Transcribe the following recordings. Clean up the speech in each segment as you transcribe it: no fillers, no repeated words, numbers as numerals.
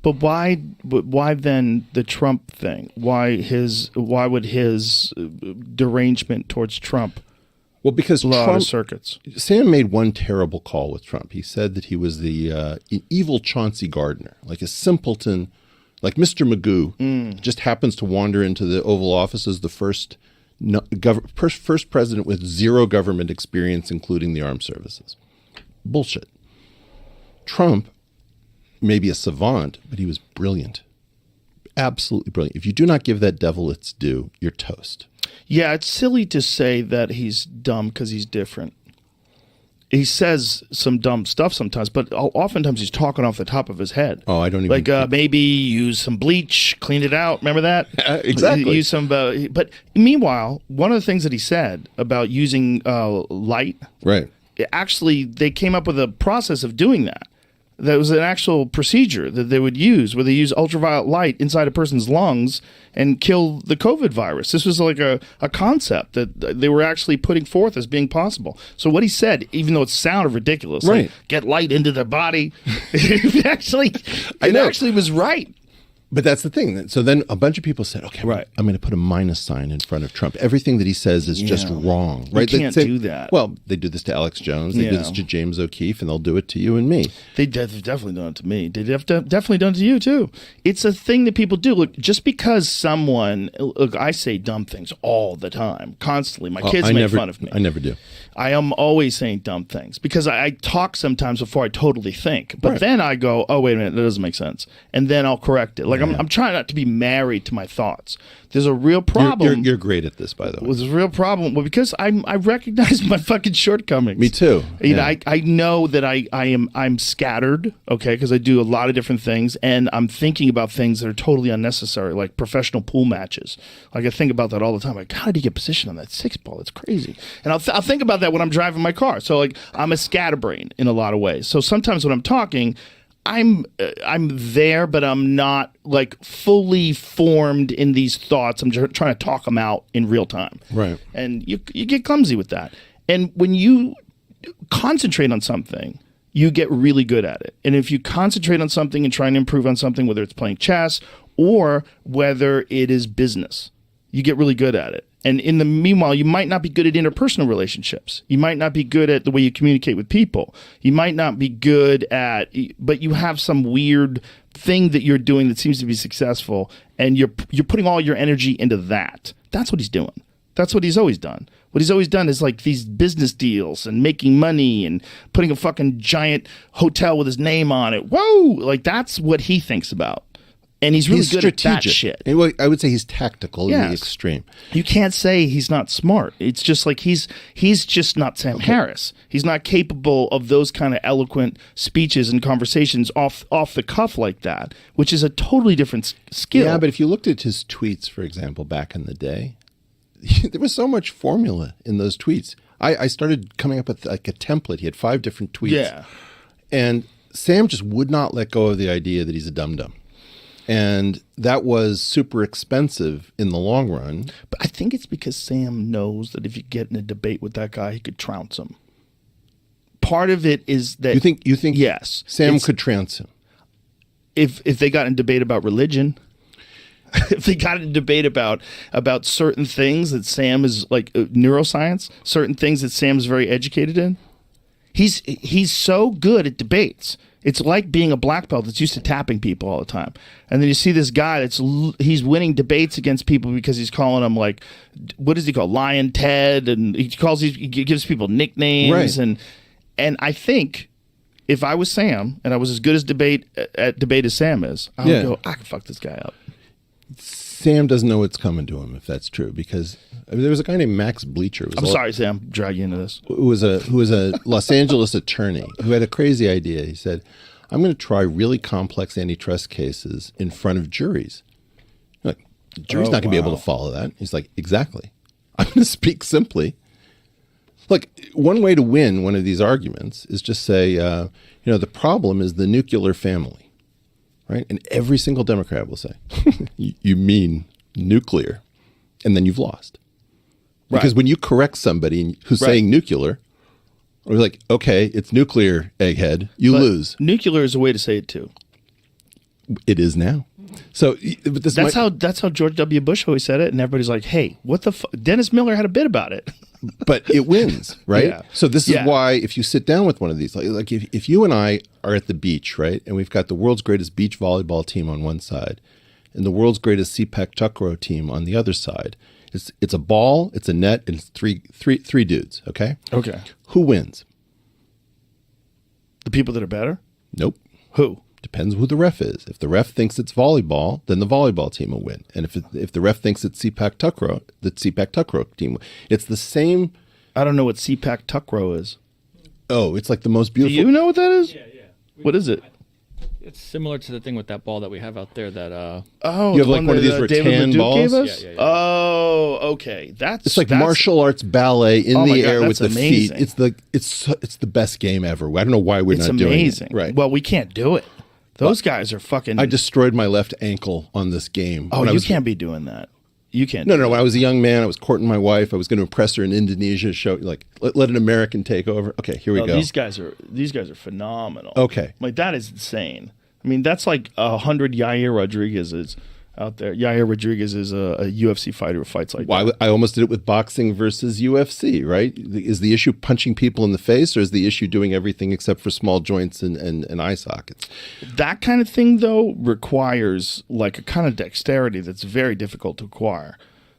But why then the Trump thing? Why would his derangement towards Trump? Well, because Trump, circuits. Sam made one terrible call with Trump. He said that he was the evil Chauncey Gardner, like a simpleton, like Mr. Magoo, just happens to wander into the Oval Office as the first president with zero government experience, including the armed services. Bullshit. Trump may be a savant, but he was brilliant. Absolutely brilliant. If you do not give that devil its due, you're toast. Yeah, it's silly to say that he's dumb because he's different. He says some dumb stuff sometimes, but oftentimes he's talking off the top of his head. Oh, I don't even... Like maybe use some bleach, clean it out. Remember that? Exactly. Use some... but meanwhile, one of the things that he said about using light... Right. Actually, they came up with a process of doing that. That was an actual procedure that they would use where they use ultraviolet light inside a person's lungs and kill the COVID virus. This was like a concept that they were actually putting forth as being possible. So what he said, even though it sounded ridiculous, right. Like, get light into the body, it actually was right. But that's the thing. So then a bunch of people said, okay, right. I'm going to put a minus sign in front of Trump. Everything that he says is just wrong. Right? You can't do that. Well, they do this to Alex Jones. They do this to James O'Keefe, and they'll do it to you and me. They've definitely done it to me. They've definitely done it to you, too. It's a thing that people do. Look, just because someone... Look, I say dumb things all the time, constantly. My kids make fun of me. I never do. I am always saying dumb things because I talk sometimes before I totally think. But then I go, oh, wait a minute, that doesn't make sense. And then I'll correct it. Like I'm trying not to be married to my thoughts. There's a real problem. You're great at this, by the way. There's a real problem. Well, because I recognize my fucking shortcomings. Me too. You know, I know that I'm scattered, okay, because I do a lot of different things, and I'm thinking about things that are totally unnecessary, like professional pool matches. Like I think about that all the time. Like, how did he get positioned on that 6-ball? It's crazy. And I'll think about that when I'm driving my car. So like I'm a scatterbrain in a lot of ways. So sometimes when I'm talking, I'm there, but I'm not like fully formed in these thoughts. I'm just trying to talk them out in real time. Right. And you get clumsy with that. And when you concentrate on something, you get really good at it. And if you concentrate on something and trying to improve on something, whether it's playing chess or whether it is business, you get really good at it. And in the meanwhile, you might not be good at interpersonal relationships. You might not be good at the way you communicate with people. You might not be good at, but you have some weird thing that you're doing that seems to be successful, and you're putting all your energy into that. That's what he's doing. That's what he's always done. What he's always done is like these business deals and making money and putting a fucking giant hotel with his name on it. Whoa! Like that's what he thinks about. And he's really good strategic. At that shit. I would say he's tactical in the extreme. You can't say he's not smart. It's just like he's just not Sam Harris. He's not capable of those kind of eloquent speeches and conversations off the cuff like that, which is a totally different skill. Yeah, but if you looked at his tweets, for example, back in the day, there was so much formula in those tweets. I started coming up with like a template. He had 5 different tweets. Yeah. And Sam just would not let go of the idea that he's a dum-dum. And that was super expensive in the long run. But I think it's because Sam knows that if you get in a debate with that guy, he could trounce him. Part of it is that... You think yes, Sam could trounce him? If they got in debate about religion, if they got in debate about certain things that Sam is like neuroscience, certain things that Sam's very educated in, he's so good at debates. It's like being a black belt that's used to tapping people all the time. And then you see this guy he's winning debates against people because he's calling them like, what does he call? Lion Ted. And he gives people nicknames. Right. And I think if I was Sam and I was as good at debate as Sam is, I would go, I can fuck this guy up. Sam doesn't know what's coming to him if that's true, because there was a guy named Max Bleacher. I'm sorry, Sam, drag you into this. Who was a Los Angeles attorney who had a crazy idea. He said, I'm going to try really complex antitrust cases in front of juries. You're like, the jury's not going to be able to follow that. He's like, exactly. I'm going to speak simply. Look, one way to win one of these arguments is just say, the problem is the nuclear family. Right? And every single Democrat will say, you mean nuclear. And then you've lost. Because when you correct somebody who's saying nuclear, or like, okay, it's nuclear, egghead, you lose. Nuclear is a way to say it too. It is now. So but this That's how George W. Bush always said it, and everybody's like, "Hey, what the fuck?" Dennis Miller had a bit about it. But it wins, right? Yeah. So this is why if you sit down with one of these, like if you and I are at the beach, right, and we've got the world's greatest beach volleyball team on one side and the world's greatest CPAC tuck-row team on the other side, it's a ball, it's a net, and it's three dudes, okay? Okay. Who wins? The people that are better? Nope. Who? Depends who the ref is. If the ref thinks it's volleyball, then the volleyball team will win. And if the ref thinks it's CPAC tuck-row, the CPAC tuck-row team will. It's the same. I don't know what CPAC tuck-row is. Oh, it's like the most Do beautiful. you know what that is? Yeah. What is it? It's similar to the thing with that ball that we have out there that Oh, You have the like one of these David rattan Leduc balls? gave us? Yeah. Oh, okay. It's like martial arts ballet in Oh my the God, air with that's the amazing. feet. It's the best game ever. I don't know why we're It's not doing amazing. it. Right. Well, we can't do it. Those guys are fucking. I destroyed my left ankle on this game. Oh, when I you was, can't be doing that. You can't. No, do no. that. When I was a young man, I was courting my wife. I was going to impress her in Indonesia. Show like let an American take over. Okay, here we No, go. These guys are phenomenal. Okay. Like that is insane. I mean, that's like 100 Yair Rodriguez's out there. Yair Rodriguez is a UFC fighter who fights like Well, that. I almost did it with boxing versus UFC, right? Is the issue punching people in the face, or is the issue doing everything except for small joints and eye sockets? That kind of thing, though, requires like a kind of dexterity that's very difficult to acquire.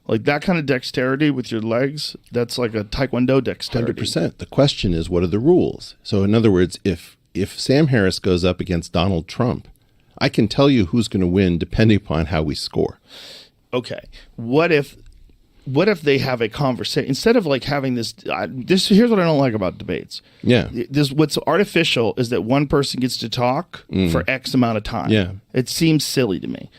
Like that kind of dexterity with your legs, that's like a Taekwondo dexterity. 100%. The question is, what are the rules? So, in other words, if Sam Harris goes up against Donald Trump, I can tell you who's going to win depending upon how we score. Okay. What if they have a conversation instead of like having this? Here's what I don't like about debates. Yeah. What's artificial is that one person gets to talk for X amount of time. Yeah. It seems silly to me.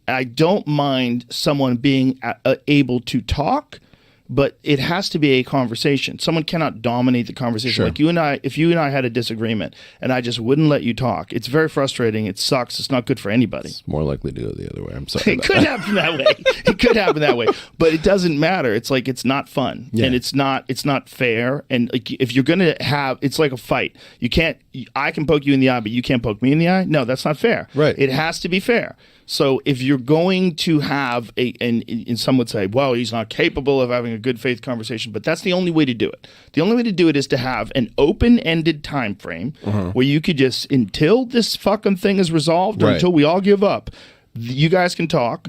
I don't mind someone being able to talk, but it has to be a conversation. Someone cannot dominate the conversation. Sure. Like you and I, if you and I had a disagreement and I just wouldn't let you talk, it's very frustrating. It sucks. It's not good for anybody. It's more likely to go the other way. I'm sorry. It could happen that way. It could happen that way, but it doesn't matter. It's like it's not fun, and it's not fair. And like, if you're gonna have, it's like a fight. You can't. I can poke you in the eye, but you can't poke me in the eye. No, that's not fair. Right. It has to be fair. So if you're going to have and some would say, well, he's not capable of having a good faith conversation, but that's the only way to do it. The only way to do it is to have an open-ended time frame where you could just, until this fucking thing is resolved or Right. until we all give up, you guys can talk.